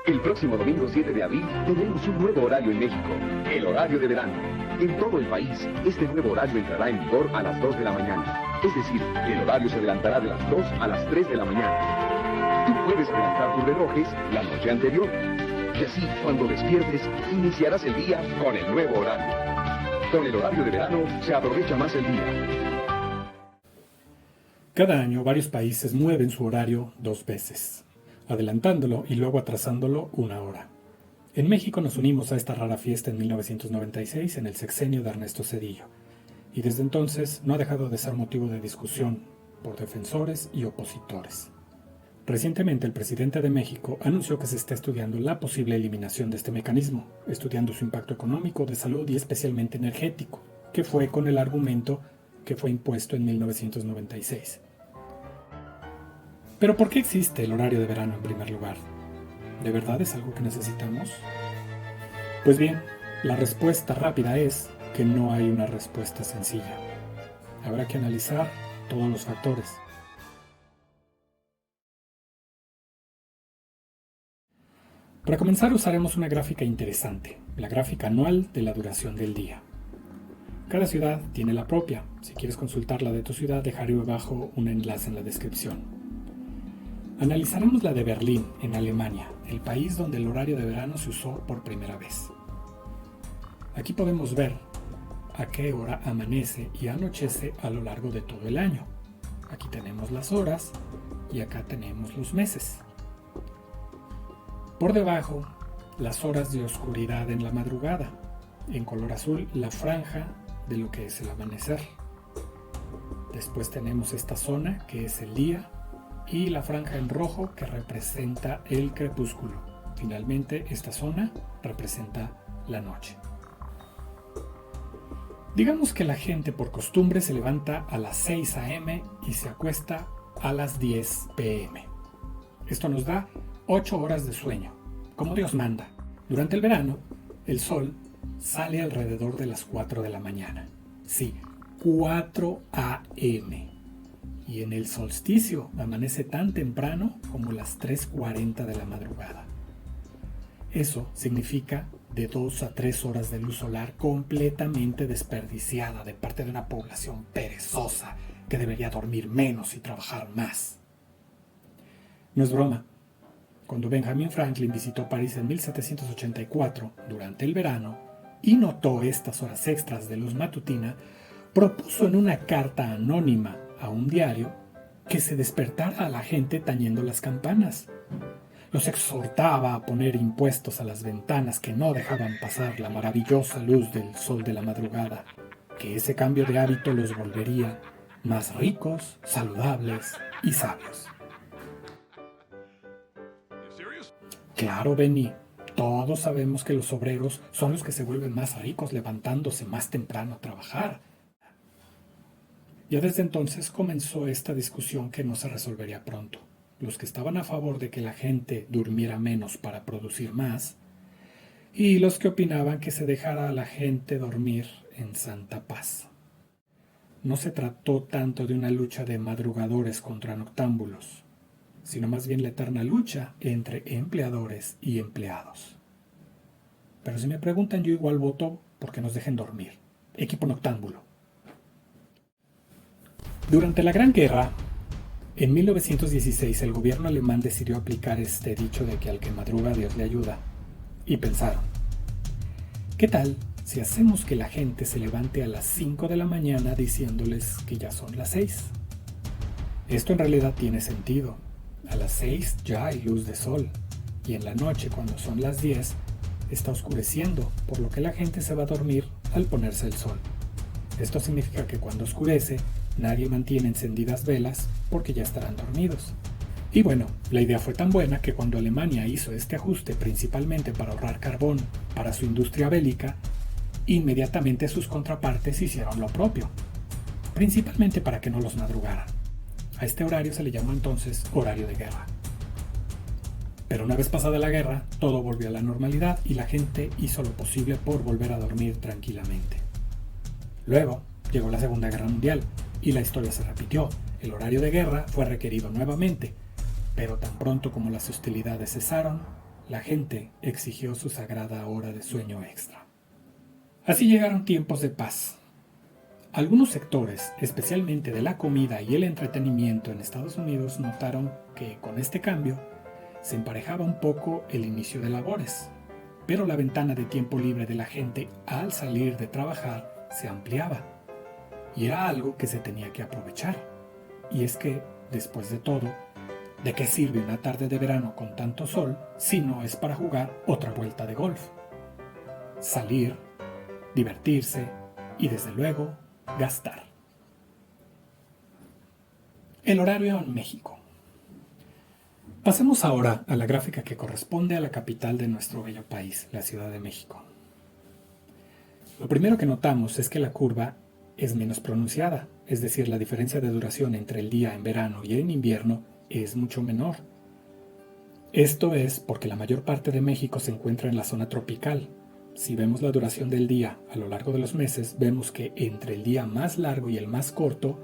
El próximo domingo 7 de abril tendremos un nuevo horario en México, el horario de verano. En todo el país, este nuevo horario entrará en vigor a las 2 de la mañana. Es decir, el horario se adelantará de las 2 a las 3 de la mañana. Tú puedes adelantar tus relojes la noche anterior. Y así, cuando despiertes, iniciarás el día con el nuevo horario. Con el horario de verano se aprovecha más el día. Cada año varios países mueven su horario 2 veces, adelantándolo y luego atrasándolo 1 hora. En México nos unimos a esta rara fiesta en 1996 en el sexenio de Ernesto Zedillo, y desde entonces no ha dejado de ser motivo de discusión por defensores y opositores. Recientemente el presidente de México anunció que se está estudiando la posible eliminación de este mecanismo, estudiando su impacto económico, de salud y especialmente energético, que fue con el argumento que fue impuesto en 1996. Pero ¿por qué existe el horario de verano en primer lugar? ¿De verdad es algo que necesitamos? Pues bien, la respuesta rápida es que no hay una respuesta sencilla. Habrá que analizar todos los factores. Para comenzar usaremos una gráfica interesante, la gráfica anual de la duración del día. Cada ciudad tiene la propia. Si quieres consultar la de tu ciudad, dejaré abajo un enlace en la descripción. Analizaremos la de Berlín, en Alemania, el país donde el horario de verano se usó por primera vez. Aquí podemos ver a qué hora amanece y anochece a lo largo de todo el año. Aquí tenemos las horas y acá tenemos los meses. Por debajo, las horas de oscuridad en la madrugada. En color azul, la franja de lo que es el amanecer. Después tenemos esta zona que es el día y la franja en rojo que representa el crepúsculo. Finalmente, esta zona representa la noche. Digamos que la gente por costumbre se levanta a las 6 a.m. y se acuesta a las 10 p.m. Esto nos da 8 horas de sueño, como Dios manda. Durante el verano, el sol sale alrededor de las 4 de la mañana. Sí, 4 a.m. Y en el solsticio amanece tan temprano como las 3:40 de la madrugada. Eso significa de 2 a 3 horas de luz solar completamente desperdiciada de parte de una población perezosa que debería dormir menos y trabajar más. No es broma. Cuando Benjamin Franklin visitó París en 1784, durante el verano, y notó estas horas extras de luz matutina, propuso en una carta anónima a un diario que se despertara a la gente tañendo las campanas. Los exhortaba a poner impuestos a las ventanas que no dejaban pasar la maravillosa luz del sol de la madrugada, que ese cambio de hábito los volvería más ricos, saludables y sabios. Claro, Benny, todos sabemos que los obreros son los que se vuelven más ricos levantándose más temprano a trabajar. Ya desde entonces comenzó esta discusión que no se resolvería pronto. Los que estaban a favor de que la gente durmiera menos para producir más, y los que opinaban que se dejara a la gente dormir en santa paz. No se trató tanto de una lucha de madrugadores contra noctámbulos, sino más bien la eterna lucha entre empleadores y empleados. Pero si me preguntan, yo igual voto porque nos dejen dormir. Equipo noctámbulo. Durante la Gran Guerra, en 1916 el gobierno alemán decidió aplicar este dicho de que al que madruga Dios le ayuda. Y pensaron, ¿qué tal si hacemos que la gente se levante a las 5 de la mañana diciéndoles que ya son las 6? Esto en realidad tiene sentido. A las 6 ya hay luz de sol, y en la noche, cuando son las 10, está oscureciendo, por lo que la gente se va a dormir al ponerse el sol. Esto significa que cuando oscurece, nadie mantiene encendidas velas porque ya estarán dormidos. Y bueno, la idea fue tan buena que cuando Alemania hizo este ajuste principalmente para ahorrar carbón para su industria bélica, inmediatamente sus contrapartes hicieron lo propio, principalmente para que no los madrugaran. A este horario se le llamó entonces horario de guerra. Pero una vez pasada la guerra, todo volvió a la normalidad y la gente hizo lo posible por volver a dormir tranquilamente. Luego llegó la Segunda Guerra Mundial y la historia se repitió. El horario de guerra fue requerido nuevamente, pero tan pronto como las hostilidades cesaron, la gente exigió su sagrada hora de sueño extra. Así llegaron tiempos de paz. Algunos sectores, especialmente de la comida y el entretenimiento en Estados Unidos, notaron que con este cambio se emparejaba un poco el inicio de labores, pero la ventana de tiempo libre de la gente al salir de trabajar se ampliaba, y era algo que se tenía que aprovechar. Y es que, después de todo, ¿de qué sirve una tarde de verano con tanto sol si no es para jugar otra vuelta de golf? Salir, divertirse y, desde luego, gastar. El horario en México. Pasemos ahora a la gráfica que corresponde a la capital de nuestro bello país, la Ciudad de México. Lo primero que notamos es que la curva es menos pronunciada, es decir, la diferencia de duración entre el día en verano y en invierno es mucho menor. Esto es porque la mayor parte de México se encuentra en la zona tropical. Si vemos la duración del día a lo largo de los meses, vemos que entre el día más largo y el más corto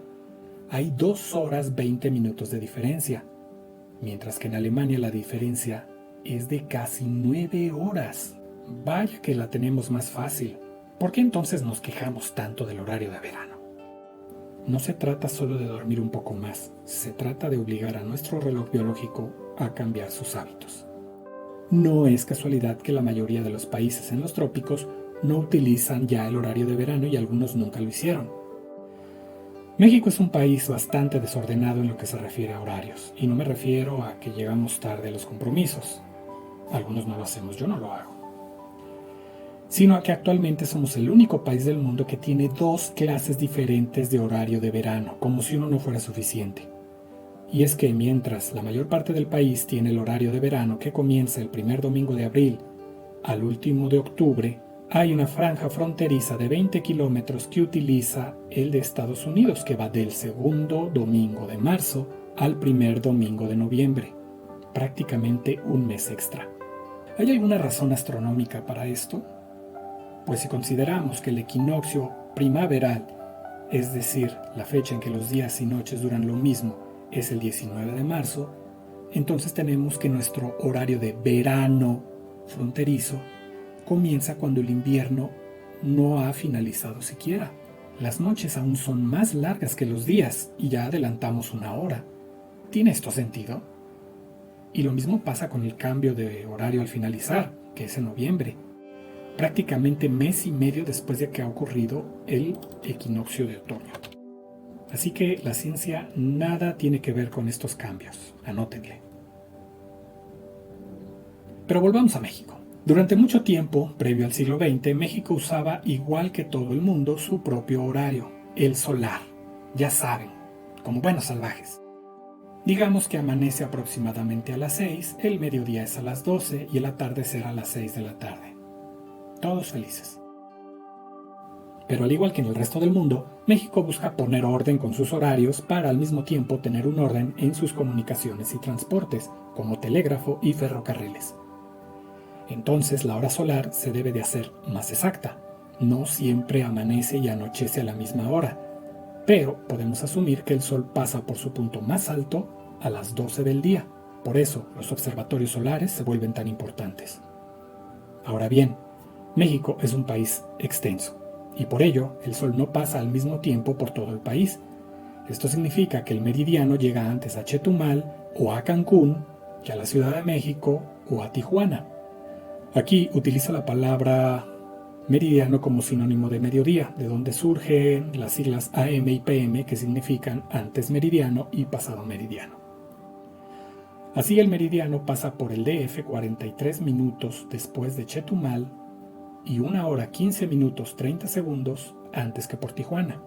hay 2 horas 20 minutos de diferencia, mientras que en Alemania la diferencia es de casi 9 horas. Vaya que la tenemos más fácil. ¿Por qué entonces nos quejamos tanto del horario de verano? No se trata solo de dormir un poco más, se trata de obligar a nuestro reloj biológico a cambiar sus hábitos. No es casualidad que la mayoría de los países en los trópicos no utilizan ya el horario de verano y algunos nunca lo hicieron. México es un país bastante desordenado en lo que se refiere a horarios, y no me refiero a que llegamos tarde a los compromisos. Algunos no lo hacemos, yo no lo hago. Sino a que actualmente somos el único país del mundo que tiene 2 clases diferentes de horario de verano, como si uno no fuera suficiente. Y es que mientras la mayor parte del país tiene el horario de verano que comienza el primer domingo de abril al último de octubre, hay una franja fronteriza de 20 kilómetros que utiliza el de Estados Unidos, que va del segundo domingo de marzo al primer domingo de noviembre, prácticamente un mes extra. ¿Hay alguna razón astronómica para esto? Pues si consideramos que el equinoccio primaveral, es decir, la fecha en que los días y noches duran lo mismo, es el 19 de marzo, entonces tenemos que nuestro horario de verano fronterizo comienza cuando el invierno no ha finalizado siquiera. Las noches aún son más largas que los días y ya adelantamos 1 hora. ¿Tiene esto sentido? Y lo mismo pasa con el cambio de horario al finalizar, que es en noviembre, prácticamente mes y medio después de que ha ocurrido el equinoccio de otoño. Así que la ciencia nada tiene que ver con estos cambios, anótenle. Pero volvamos a México. Durante mucho tiempo, previo al siglo XX, México usaba, igual que todo el mundo, su propio horario, el solar. Ya saben, como buenos salvajes. Digamos que amanece aproximadamente a las 6, el mediodía es a las 12 y el atardecer a las 6 de la tarde. Todos felices. Pero al igual que en el resto del mundo, México busca poner orden con sus horarios para al mismo tiempo tener un orden en sus comunicaciones y transportes, como telégrafo y ferrocarriles. Entonces la hora solar se debe de hacer más exacta. No siempre amanece y anochece a la misma hora, pero podemos asumir que el sol pasa por su punto más alto a las 12 del día. Por eso los observatorios solares se vuelven tan importantes. Ahora bien, México es un país extenso, y por ello el sol no pasa al mismo tiempo por todo el país. Esto significa que el meridiano llega antes a Chetumal o a Cancún que a la Ciudad de México o a Tijuana. Aquí utilizo la palabra meridiano como sinónimo de mediodía, de donde surgen las siglas AM y PM, que significan antes meridiano y pasado meridiano. Así el meridiano pasa por el DF 43 minutos después de Chetumal y 1 hora 15 minutos 30 segundos antes que por Tijuana.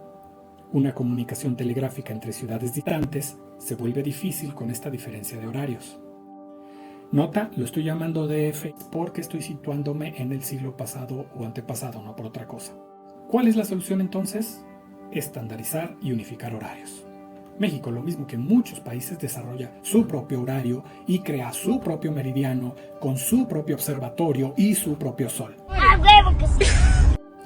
Una comunicación telegráfica entre ciudades distantes se vuelve difícil con esta diferencia de horarios. Nota, lo estoy llamando DF porque estoy situándome en el siglo pasado o antepasado, no por otra cosa. ¿Cuál es la solución entonces? Estandarizar y unificar horarios. México, lo mismo que muchos países, desarrolla su propio horario y crea su propio meridiano con su propio observatorio y su propio sol.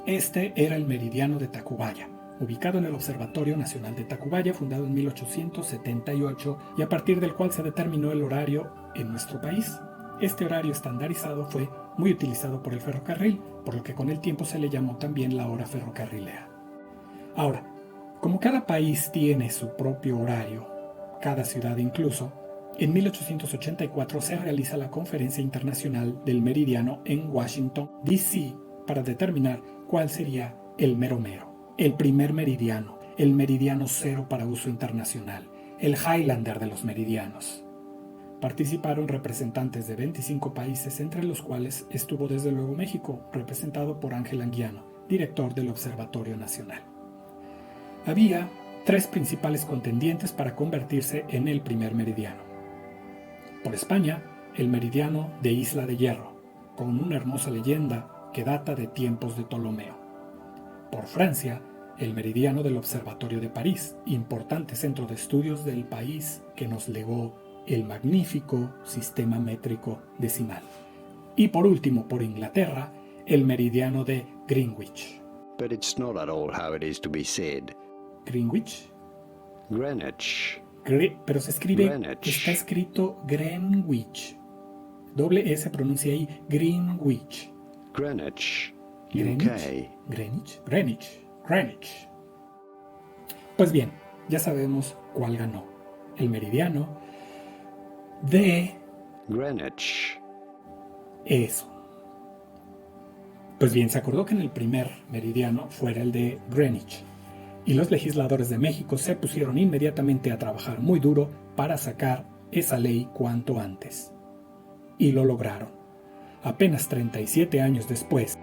Este era el meridiano de Tacubaya, ubicado en el Observatorio Nacional de Tacubaya, fundado en 1878 y a partir del cual se determinó el horario en nuestro país. Este horario estandarizado fue muy utilizado por el ferrocarril, por lo que con el tiempo se le llamó también la hora ferrocarrilera. Ahora, como cada país tiene su propio horario, cada ciudad incluso, en 1884 se realiza la Conferencia Internacional del Meridiano en Washington, D.C., para determinar cuál sería el mero mero, el primer meridiano, el meridiano cero para uso internacional, el Highlander de los meridianos. Participaron representantes de 25 países, entre los cuales estuvo desde luego México, representado por Ángel Anguiano, director del Observatorio Nacional. Había 3 principales contendientes para convertirse en el primer meridiano. Por España, el meridiano de Isla de Hierro, con una hermosa leyenda que data de tiempos de Ptolomeo. Por Francia, el meridiano del Observatorio de París, importante centro de estudios del país que nos legó el magnífico sistema métrico decimal. Y por último, por Inglaterra, el meridiano de Greenwich. But it's not at all how it is to be said. ¿Greenwich? Greenwich. Pero se escribe, Greenwich. está escrito Greenwich. Doble S pronuncia ahí Greenwich. Greenwich. Greenwich. UK. Greenwich. Greenwich. Greenwich. Pues bien, ya sabemos cuál ganó. El meridiano de Greenwich. eso. Pues bien, se acordó que en el primer meridiano fuera el de Greenwich, y los legisladores de México se pusieron inmediatamente a trabajar muy duro para sacar esa ley cuanto antes. Y lo lograron. Apenas 37 años después,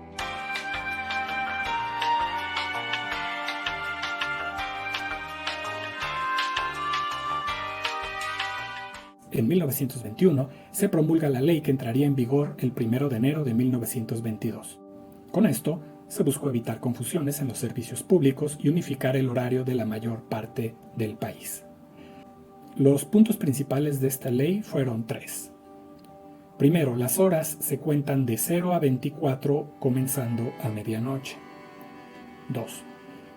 en 1921, se promulga la ley que entraría en vigor el 1 de enero de 1922. Con esto, se buscó evitar confusiones en los servicios públicos y unificar el horario de la mayor parte del país. Los puntos principales de esta ley fueron 3. Primero, las horas se cuentan de 0 a 24 comenzando a medianoche. 2.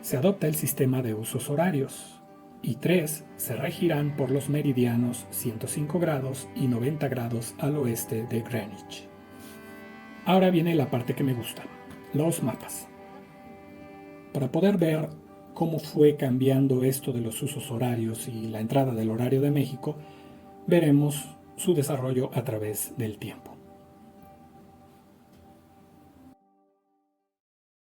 Se adopta el sistema de usos horarios. Y 3. Se regirán por los meridianos 105 grados y 90 grados al oeste de Greenwich. Ahora viene la parte que me gusta, los mapas. Para poder ver cómo fue cambiando esto de los usos horarios y la entrada del horario de México, veremos su desarrollo a través del tiempo.